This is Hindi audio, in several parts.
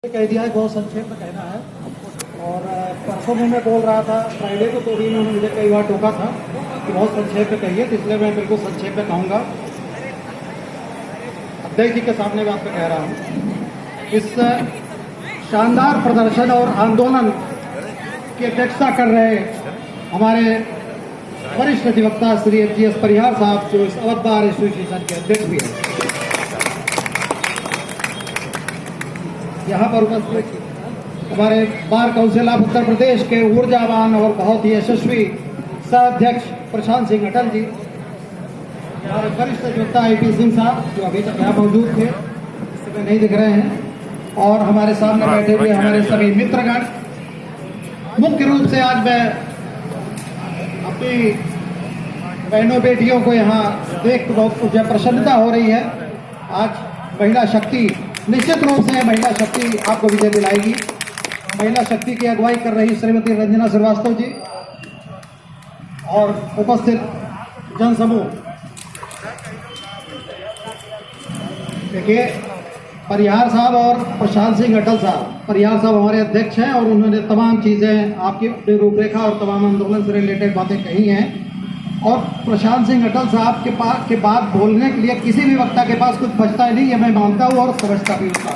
कह दिया है, बहुत संक्षेप में कहना है। और परसों में मैं बोल रहा था, फ्राइडे को तो भी इन्होंने मुझे कई बार टोका था कि बहुत संक्षेप में कहिए, तो इसलिए मैं बिल्कुल संक्षेप में कहूँगा। अध्यक्ष जी के सामने मैं आपको कह रहा हूँ, इस शानदार प्रदर्शन और आंदोलन की अध्यक्षता कर रहे हमारे वरिष्ठ अधिवक्ता श्री GS परिहार साहब, जो इस अवध बार एसोसिएशन के अध्यक्ष भी हैं, यहाँ पर उपस्थित हमारे bar council of Uttar Pradesh के ऊर्जावान और बहुत ही यशस्वी सह अध्यक्ष प्रशांत सिंह अटल जी, हमारे वरिष्ठ अधिवक्ता IP सिंह साहब जो अभी तक यहाँ मौजूद थे, इस समय नहीं दिख रहे हैं, और हमारे सामने बैठे हुए हमारे सभी मित्रगण। मुख्य रूप से आज मैं अपनी बहनों बेटियों को यहाँ देख बहुत मुझे प्रसन्नता हो रही है। आज महिला शक्ति, निश्चित रूप से महिला शक्ति आपको विजय दिलाएगी। महिला शक्ति की अगुवाई कर रही श्रीमती रंजना श्रीवास्तव जी और उपस्थित जनसमूह। देखिए, परिहार साहब और प्रशांत सिंह अटल साहब, परिहार साहब हमारे अध्यक्ष हैं और उन्होंने तमाम चीज़ें आपकी रूपरेखा और तमाम आंदोलन से रिलेटेड बातें कही हैं। और प्रशांत सिंह अटल साहब के बाद बोलने के लिए किसी भी वक्ता के पास कुछ बचता ही नहीं, ये मैं मानता हूँ और समझता भी हूँ।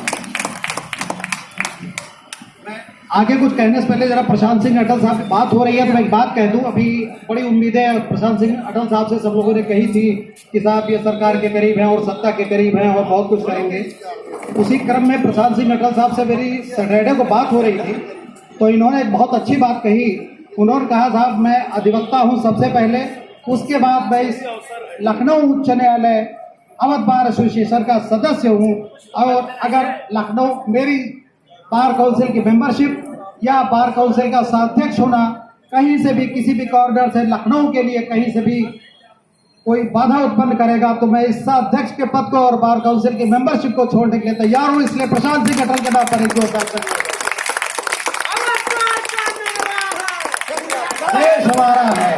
मैं आगे कुछ कहने से पहले जरा प्रशांत सिंह अटल साहब की बात हो रही है तो मैं एक बात कह दूं। अभी बड़ी उम्मीदें प्रशांत सिंह अटल साहब से सब लोगों ने कही थी कि साहब ये सरकार के करीब हैं और सत्ता के करीब हैं और बहुत कुछ करेंगे। उसी क्रम में प्रशांत सिंह अटल साहब से मेरी सैटरडे को बात हो रही थी, तो इन्होंने एक बहुत अच्छी बात कही। उन्होंने कहा, साहब मैं अधिवक्ता हूँ सबसे पहले, उसके बाद मैं इस लखनऊ उच्च न्यायालय अवध बार एसोसिएशन का सदस्य हूँ, और अगर लखनऊ मेरी बार काउंसिल की मेंबरशिप या बार काउंसिल का अध्यक्ष होना कहीं से भी किसी भी कॉर्नर से लखनऊ के लिए कहीं से भी कोई बाधा उत्पन्न करेगा तो मैं इस अध्यक्ष के पद को और बार काउंसिल की मेंबरशिप को छोड़ने के लिए तैयार हूँ। इसलिए प्रशांत सिंह अटल के नाम पर एक जोरदार देश हमारा है।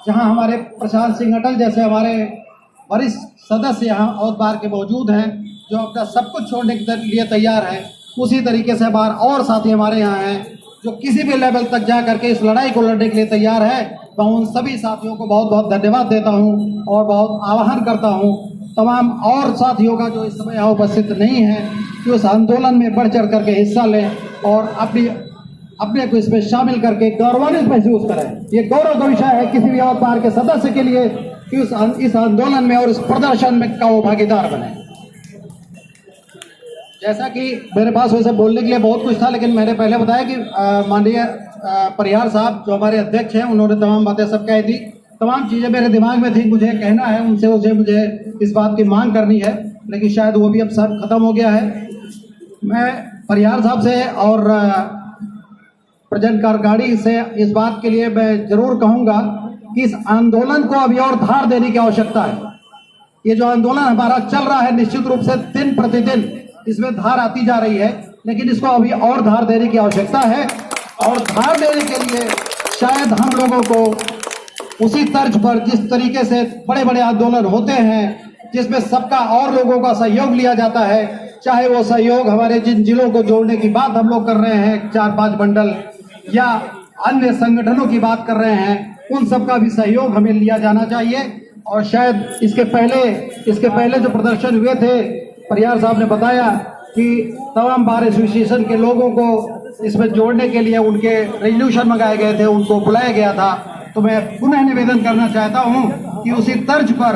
जहां हमारे प्रशांत सिंह अटल जैसे हमारे वरिष्ठ सदस्य यहाँ अवध बार के मौजूद हैं, जो अपना सब कुछ छोड़ने के लिए तैयार हैं, उसी तरीके से बार और साथी हमारे यहाँ हैं जो किसी भी लेवल तक जा करके इस लड़ाई को लड़ने के लिए तैयार है। मैं उन सभी साथियों को बहुत बहुत धन्यवाद देता हूँ और बहुत आह्वान करता हूँ तमाम और साथियों का जो इस समय यहाँ उपस्थित नहीं है कि उस आंदोलन में बढ़ चढ़ करके हिस्सा लें और अपने को इसमें शामिल करके गौरवान्वित महसूस करें। ये गौरव का विषय है किसी भी अवध बार के सदस्य के लिए कि इस आंदोलन में और इस प्रदर्शन में का वो भागीदार बने। जैसा कि मेरे पास वैसे बोलने के लिए बहुत कुछ था, लेकिन मैंने पहले बताया कि माननीय परिहार साहब जो हमारे अध्यक्ष हैं, उन्होंने तमाम बातें सब कह दी। तमाम चीज़ें मेरे दिमाग में थी, मुझे कहना है उनसे मुझे इस बात की मांग करनी है, लेकिन शायद वो भी अब सब खत्म हो गया है। मैं परिहार साहब से और प्रजन गाड़ी से इस बात के लिए मैं जरूर कहूँगा कि इस आंदोलन को अभी और धार देने की आवश्यकता है। ये जो आंदोलन हमारा चल रहा है, निश्चित रूप से दिन प्रतिदिन इसमें धार आती जा रही है, लेकिन इसको अभी और धार देने की आवश्यकता है। और धार देने के लिए शायद हम लोगों को उसी तर्ज पर जिस तरीके से बड़े बड़े आंदोलन होते हैं जिसमें सबका और लोगों का सहयोग लिया जाता है, चाहे वो सहयोग हमारे जिन जिलों को जोड़ने की बात हम लोग कर रहे हैं, 4-5 मंडल, या अन्य संगठनों की बात कर रहे हैं, उन सब का भी सहयोग हमें लिया जाना चाहिए। और शायद इसके पहले जो प्रदर्शन हुए थे, परिहार साहब ने बताया कि तमाम बार एसोसिएशन के लोगों को इसमें जोड़ने के लिए उनके रेजोल्यूशन मंगाए गए थे, उनको बुलाया गया था। तो मैं पुनः निवेदन करना चाहता हूं कि उसी तर्ज पर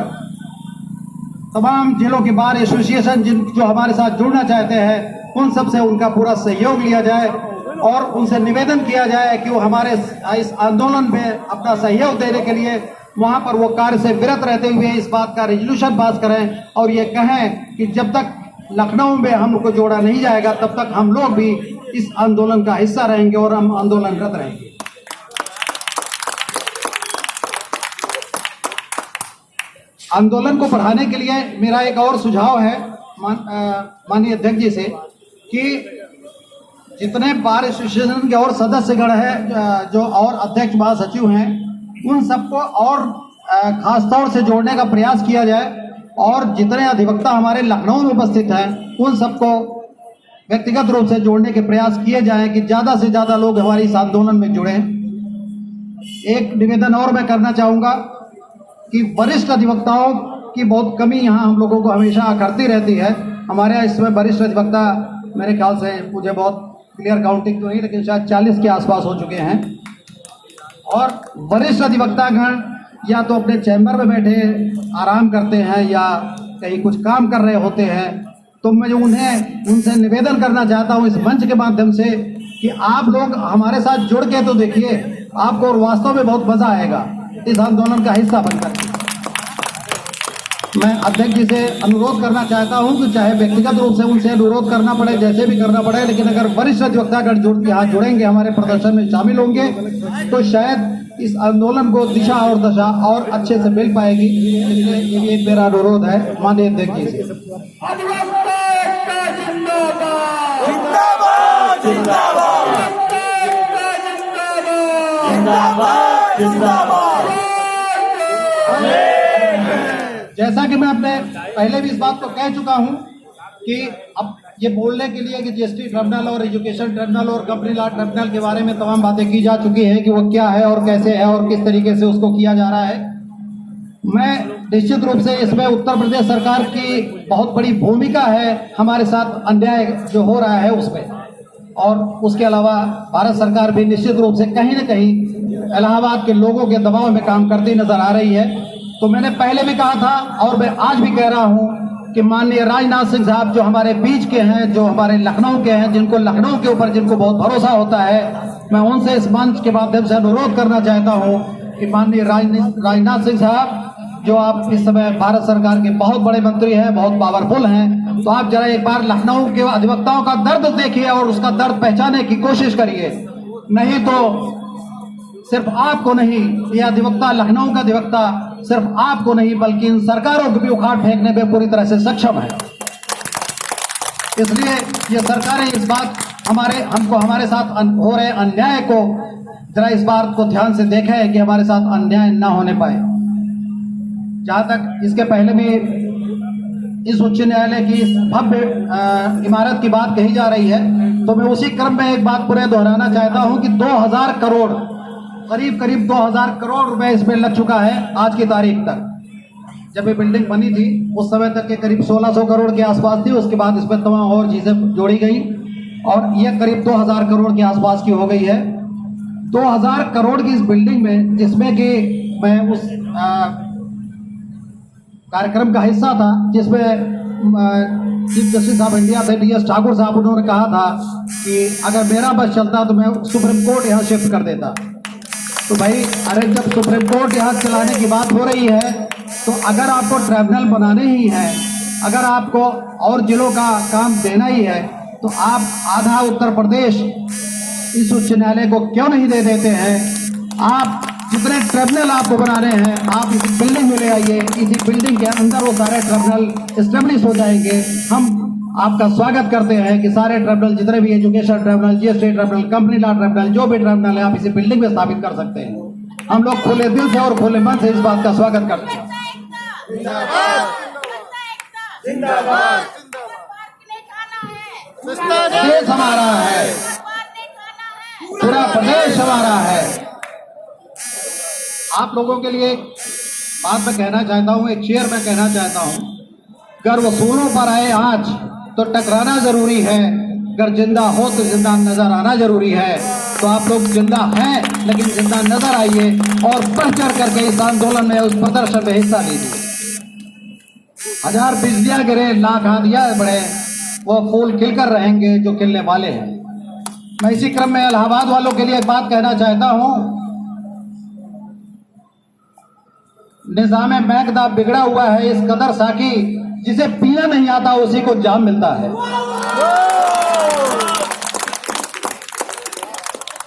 तमाम जिलों के बार एसोसिएशन जो हमारे साथ जुड़ना चाहते हैं, उन सब से उनका पूरा सहयोग लिया जाए और उनसे निवेदन किया जाए कि वो हमारे इस आंदोलन में अपना सहयोग देने के लिए वहां पर वो कार्य से विरत रहते हुए इस बात का रेजोल्यूशन पास करें और ये कहें कि जब तक लखनऊ में हमको जोड़ा नहीं जाएगा तब तक हम लोग भी इस आंदोलन का हिस्सा रहेंगे और हम आंदोलनरत रहेंगे। आंदोलन को बढ़ाने के लिए मेरा एक और सुझाव है माननीय अध्यक्ष जी से कि जितने बार एसोसिएशन के और सदस्यगण हैं जो और अध्यक्ष महासचिव हैं, उन सबको और खास तौर से जोड़ने का प्रयास किया जाए और जितने अधिवक्ता हमारे लखनऊ में उपस्थित हैं उन सबको व्यक्तिगत रूप से जोड़ने के प्रयास किए जाएं कि ज़्यादा से ज़्यादा लोग हमारे इस आंदोलन में जुड़ें। एक निवेदन और मैं करना चाहूँगा कि वरिष्ठ अधिवक्ताओं की बहुत कमी यहाँ हम लोगों को हमेशा करती रहती है। हमारे यहाँ इसमें वरिष्ठ अधिवक्ता मेरे ख्याल से मुझे बहुत क्लियर काउंटिंग तो नहीं, लेकिन शायद 40 के आसपास हो चुके हैं। और वरिष्ठ अधिवक्तागण या तो अपने चैम्बर में बैठे आराम करते हैं या कहीं कुछ काम कर रहे होते हैं। तो मैं उनसे निवेदन करना चाहता हूं इस मंच के माध्यम से कि आप लोग हमारे साथ जुड़ के तो देखिए, आपको और वास्तव में बहुत मजा आएगा इस आंदोलन का हिस्सा बनकर। मैं अध्यक्ष जी से अनुरोध करना चाहता हूं कि चाहे व्यक्तिगत रूप से उनसे अनुरोध करना पड़े, जैसे भी करना पड़े, लेकिन अगर वरिष्ठ अधिवक्तागण यहाँ जुड़ेंगे, हमारे प्रदर्शन में शामिल होंगे, तो शायद इस आंदोलन को दिशा और दशा और अच्छे से मिल पाएगी। इसलिए ये एक मेरा अनुरोध है माननीय अध्यक्ष जी से। जैसा कि मैं अपने पहले भी इस बात को कह चुका हूं कि अब ये बोलने के लिए कि जीएसटी ट्रिब्यूनल और एजुकेशन ट्रिब्यूनल और कंपनी लॉ ट्रिब्यूनल के बारे में तमाम बातें की जा चुकी हैं कि वो क्या है और कैसे है और किस तरीके से उसको किया जा रहा है। मैं निश्चित रूप से इसमें उत्तर प्रदेश सरकार की बहुत बड़ी भूमिका है हमारे साथ अन्याय जो हो रहा है उसमें, और उसके अलावा भारत सरकार भी निश्चित रूप से कहीं न कहीं इलाहाबाद के लोगों के दबाव में काम करती नजर आ रही है। तो मैंने पहले भी कहा था और मैं आज भी कह रहा हूं कि माननीय राजनाथ सिंह साहब जो हमारे बीच के हैं, जो हमारे लखनऊ के हैं, जिनको लखनऊ के ऊपर जिनको बहुत भरोसा होता है, मैं उनसे इस मंच के माध्यम से अनुरोध करना चाहता हूं कि माननीय राजनाथ सिंह साहब, जो आप इस समय भारत सरकार के बहुत बड़े मंत्री हैं, बहुत पावरफुल हैं, तो आप जरा एक बार लखनऊ के अधिवक्ताओं का दर्द देखिए और उसका दर्द पहचानने की कोशिश करिए। नहीं तो सिर्फ आपको नहीं, यह अधिवक्ता, लखनऊ का अधिवक्ता सिर्फ आपको नहीं बल्कि इन सरकारों को भी उखाड़ फेंकने में पूरी तरह से सक्षम है। इसलिए ये सरकारें इस बात हमको हमारे साथ हो रहे अन्याय को जरा इस बात को ध्यान से देखें कि हमारे साथ अन्याय ना होने पाए। जहां तक इसके पहले भी इस उच्च न्यायालय की इस भव्य इमारत की बात कही जा रही है, तो मैं उसी क्रम में एक बात पूरे दोहराना चाहता हूं कि 2000 करोड़, करीब 2000 करोड़ रुपए इसमें लग चुका है आज की तारीख तक। जब ये बिल्डिंग बनी थी उस समय तक के करीब 1600 करोड़ के आसपास थी, उसके बाद इसमें तमाम और चीजें जोड़ी गई और यह करीब 2000 करोड़ के आसपास की हो गई है। 2000 करोड़ की इस बिल्डिंग में, जिसमें कि मैं उस कार्यक्रम का हिस्सा था जिसमें चीफ जस्टिस ऑफ इंडिया थे DS ठाकुर साहब, उन्होंने कहा था कि अगर मेरा बस चलता तो मैं सुप्रीम कोर्ट यहाँ शिफ्ट कर देता। तो भाई, अरे जब सुप्रीम कोर्ट यहाँ चलाने की बात हो रही है तो अगर आपको ट्रिब्यूनल बनाने ही है, अगर आपको और जिलों का काम देना ही है, तो आप आधा उत्तर प्रदेश इस उच्च न्यायालय को क्यों नहीं दे देते हैं? आप जितने ट्रिब्यूनल आपको बनाने हैं आप इसी बिल्डिंग में ले आइए, इसी बिल्डिंग के अंदर वो सारे ट्रिब्यूनल एस्टेब्लिश हो जाएंगे। हम आपका स्वागत करते हैं कि सारे ट्रिब्यूनल, जितने भी education tribunal, GST tribunal, company law tribunal, जो भी ट्रिब्यूनल है, आप इसी बिल्डिंग में स्थापित कर सकते हैं। हम लोग खुले दिल से और खुले मन से इस बात का स्वागत करते हैं। देश हमारा है, पूरा प्रदेश हमारा है। आप लोगों के लिए बात मैं कहना चाहता हूँ, एक शेर मैं कहना चाहता हूँ। अगर वसूलों पर आए आज तो टकराना जरूरी है, अगर जिंदा हो तो जिंदा नजर आना जरूरी है। तो आप लोग जिंदा हैं लेकिन जिंदा नजर आइए और बढ़ चढ़ करके इस आंदोलन में, उस प्रदर्शन में हिस्सा लीजिए। 1000 बिजलियां गिरे, लाख आंधियां बढ़े, वो फूल खिलकर रहेंगे जो खिलने वाले हैं। मैं इसी क्रम में इलाहाबाद वालों के लिए एक बात कहना चाहता हूं। निजाम मैकदा बिगड़ा हुआ है इस कदर साकी, जिसे पीना नहीं आता उसी को जाम मिलता है।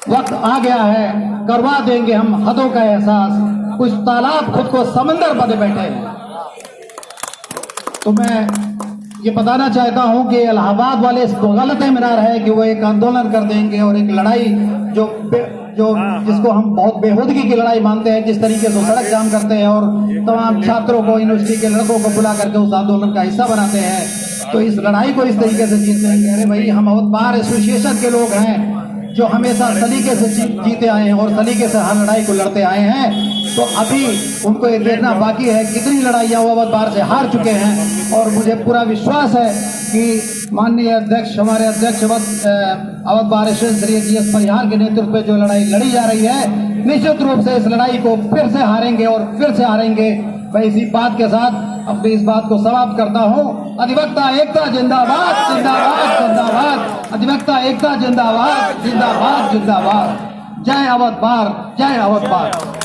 वक्त आ गया है, करवा देंगे हम हदों का एहसास, कुछ तालाब खुद को समंदर बने बैठे हैं। तो मैं ये बताना चाहता हूं कि इलाहाबाद वाले इसको गलत में ना रहे कि वो एक आंदोलन कर देंगे और एक लड़ाई जो जो जिसको हम बहुत बेहूदगी की लड़ाई मानते हैं, जिस तरीके से सड़क जाम करते हैं और तमाम छात्रों को, यूनिवर्सिटी के लड़कों को बुला करके उस आंदोलन का हिस्सा बनाते हैं, तो इस लड़ाई को इस तरीके से जीतते हैं। अरे भाई, हम अवध बार एसोसिएशन के लोग हैं जो हमेशा सलीके से जीते आए हैं और सलीके से हर लड़ाई को लड़ते आए हैं। तो अभी उनको ये देखना बाकी है कितनी लड़ाइयाँ वो अवध बार से हार चुके हैं। और मुझे पूरा विश्वास है कि माननीय अध्यक्ष, हमारे अध्यक्ष अवध बार श्री GS परिहार के नेतृत्व में जो लड़ाई लड़ी जा रही है, निश्चित रूप से इस लड़ाई को फिर से हारेंगे और फिर से हारेंगे। मैं इसी बात के साथ अपनी इस बात को समाप्त करता हूँ। अधिवक्ता एकता जिंदाबाद, जिंदाबाद, जिंदाबाद। अधिवक्ता एकता जिंदाबाद, जिंदाबाद, जिंदाबाद। जय अवध बार, जय अवध बार।